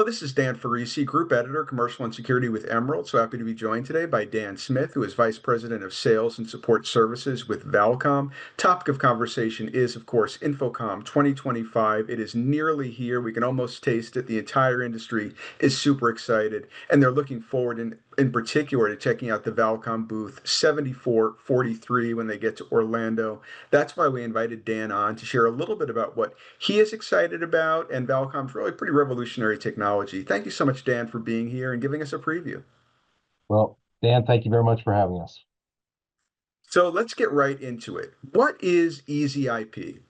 this is Dan Farisi, Group Editor, Commercial and Security with Emerald. So happy to be joined today by Dan Smith, who is Vice President of Sales and Support Services with Valcom. Topic of conversation is, of course, InfoComm 2025. It is nearly here. We can almost taste it. The entire industry is super excited, and they're looking forward in particular to checking out the Valcom booth 7443 when they get to Orlando. That's why we invited Dan on to share a little bit about what he is excited about and Valcom's really pretty revolutionary technology. Thank you so much, Dan, for being here and giving us a preview. Well, Dan, thank you very much for having us. So let's get right into it. What is ezIP?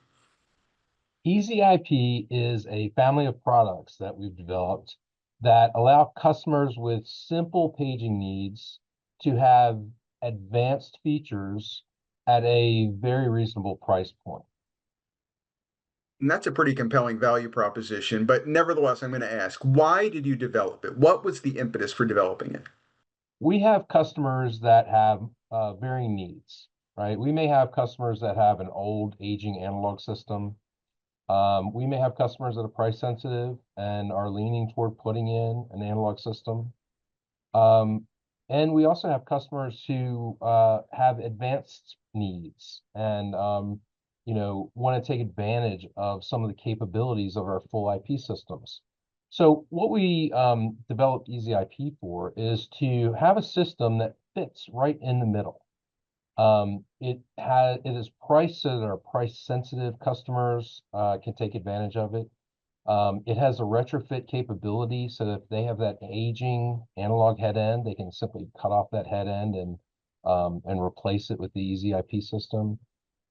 ezIP is a family of products that we've developed that allow customers with simple paging needs to have advanced features at a very reasonable price point. And that's a pretty compelling value proposition, but nevertheless, I'm going to ask, why did you develop it? What was the impetus for developing it? We have customers that have varying needs, right? We may have customers that have an old aging analog system. We may have customers that are price sensitive and are leaning toward putting in an analog system. And we also have customers who have advanced needs and want to take advantage of some of the capabilities of our full IP systems. So what we developed ezIP for is to have a system that fits right in the middle. It is priced so that our price sensitive customers can take advantage of it. It has a retrofit capability so that if they have that aging analog head end, they can simply cut off that head end and replace it with the ezIP system.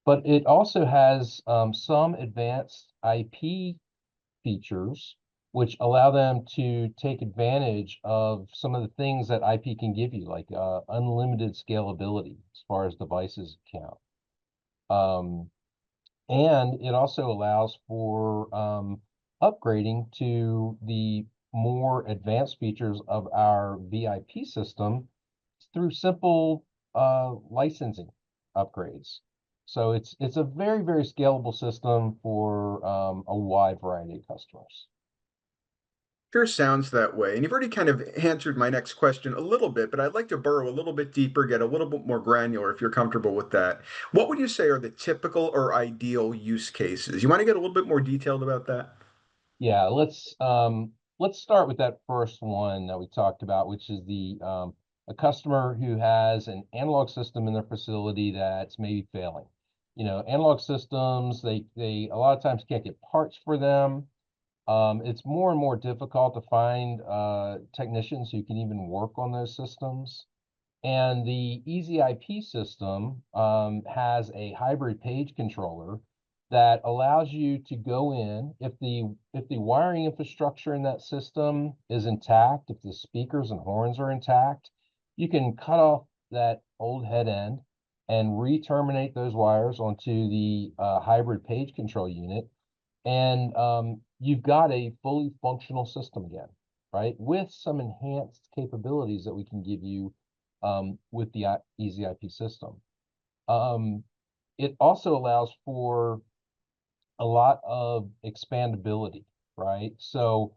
But it also has some advanced IP features which allow them to take advantage of some of the things that IP can give you, like unlimited scalability as far as devices count. And it also allows for upgrading to the more advanced features of our VIP system through simple licensing upgrades. So it's a very, very scalable system for a wide variety of customers. Sure sounds that way. And you've already kind of answered my next question a little bit, but I'd like to burrow a little bit deeper, get a little bit more granular if you're comfortable with that. What would you say are the typical or ideal use cases? You want to get a little bit more detailed about that? Yeah, let's start with that first one that we talked about, which is the a customer who has an analog system in their facility that's maybe failing. Analog systems, they a lot of times can't get parts for them. It's more and more difficult to find technicians who can even work on those systems. And the ezIP system has a hybrid page controller that allows you to go in if the wiring infrastructure in that system is intact, if the speakers and horns are intact, you can cut off that old head end and re-terminate those wires onto the hybrid page control unit, and you've got a fully functional system again, right? With some enhanced capabilities that we can give you with the ezIP system. It also allows for a lot of expandability, right? So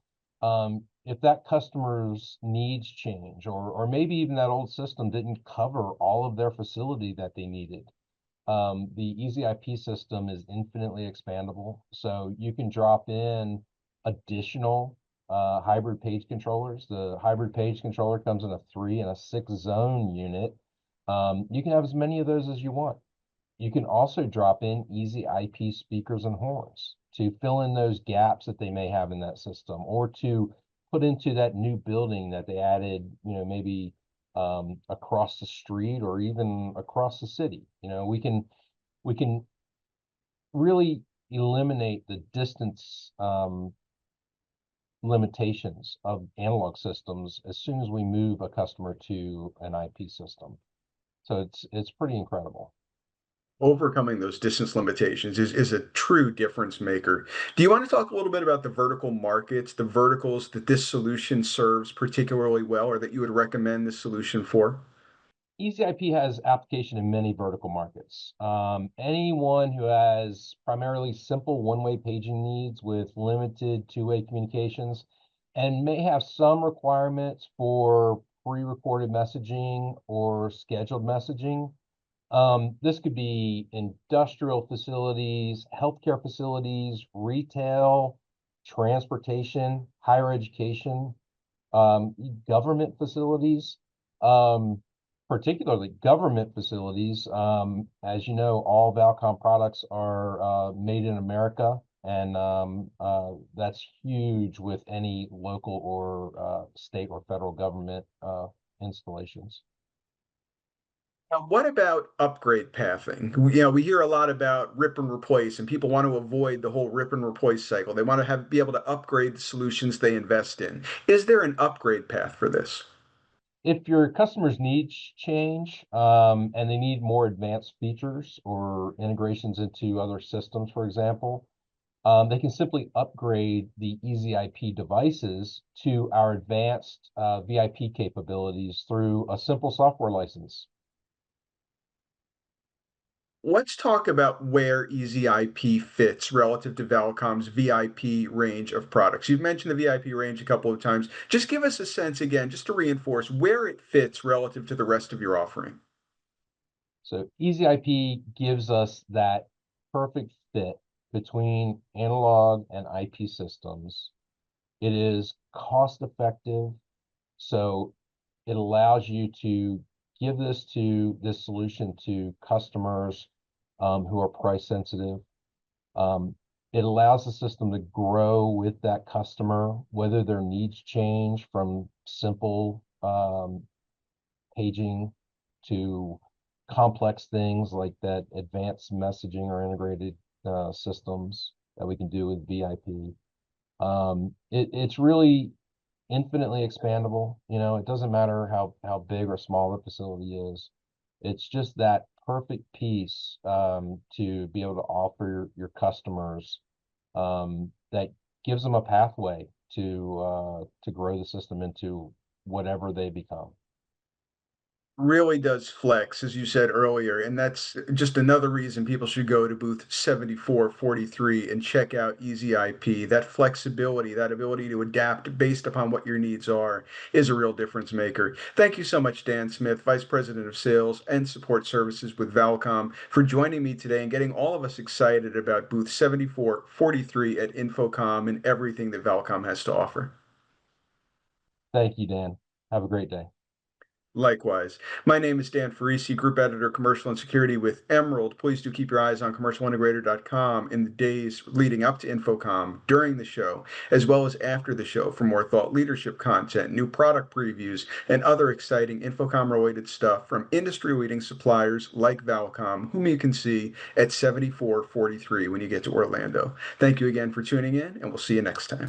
if that customer's needs change, or maybe even that old system didn't cover all of their facility that they needed, the ezIP system is infinitely expandable. So you can drop in additional hybrid page controllers. The hybrid page controller comes in a 3 and a 6 zone unit. You can have as many of those as you want. You can also drop in ezIP speakers and horns to fill in those gaps that they may have in that system, or to put into that new building that they added, maybe across the street or even across the city. We can really eliminate the distance limitations of analog systems as soon as we move a customer to an IP system. So it's pretty incredible. Overcoming those distance limitations is a true difference maker. Do you want to talk a little bit about the vertical markets, the verticals that this solution serves particularly well, or that you would recommend this solution for? ezIP has application in many vertical markets. Anyone who has primarily simple one-way paging needs with limited two-way communications, and may have some requirements for pre-recorded messaging or scheduled messaging. This could be industrial facilities, healthcare facilities, retail, transportation, higher education, government facilities, um, particularly government facilities. As you know, all Valcom products are made in America, and that's huge with any local or state or federal government installations. Now, what about upgrade pathing? We hear a lot about rip and replace, and people want to avoid the whole rip and replace cycle. They want to be able to upgrade the solutions they invest in. Is there an upgrade path for this? If your customers' needs change and they need more advanced features or integrations into other systems, for example, they can simply upgrade the ezIP devices to our advanced VIP capabilities through a simple software license. Let's talk about where ezIP fits relative to Valcom's VIP range of products. You've mentioned the VIP range a couple of times. Just give us a sense again, just to reinforce where it fits relative to the rest of your offering. So ezIP gives us that perfect fit between analog and IP systems. It is cost effective, so it allows you to give this solution to customers who are price sensitive. It allows the system to grow with that customer, whether their needs change from simple paging to complex things like that advanced messaging or integrated systems that we can do with VIP. It's really infinitely expandable. It doesn't matter how big or small the facility is. It's just that perfect piece to be able to offer your customers that gives them a pathway to grow the system into whatever they become. Really does flex, as you said earlier, and that's just another reason people should go to booth 7443 and check out ezIP. That flexibility, that ability to adapt based upon what your needs are, is a real difference maker. Thank you so much, Dan Smith, Vice President of Sales and Support Services with Valcom, for joining me today and getting all of us excited about booth 7443 at InfoComm and everything that Valcom has to offer. Thank you, Dan. Have a great day. Likewise. My name is Dan Farisi, Group Editor, Commercial and Security with Emerald. Please do keep your eyes on commercialintegrator.com in the days leading up to InfoComm, during the show, as well as after the show for more thought leadership content, new product previews, and other exciting InfoComm-related stuff from industry-leading suppliers like Valcom, whom you can see at 7443 when you get to Orlando. Thank you again for tuning in, and we'll see you next time.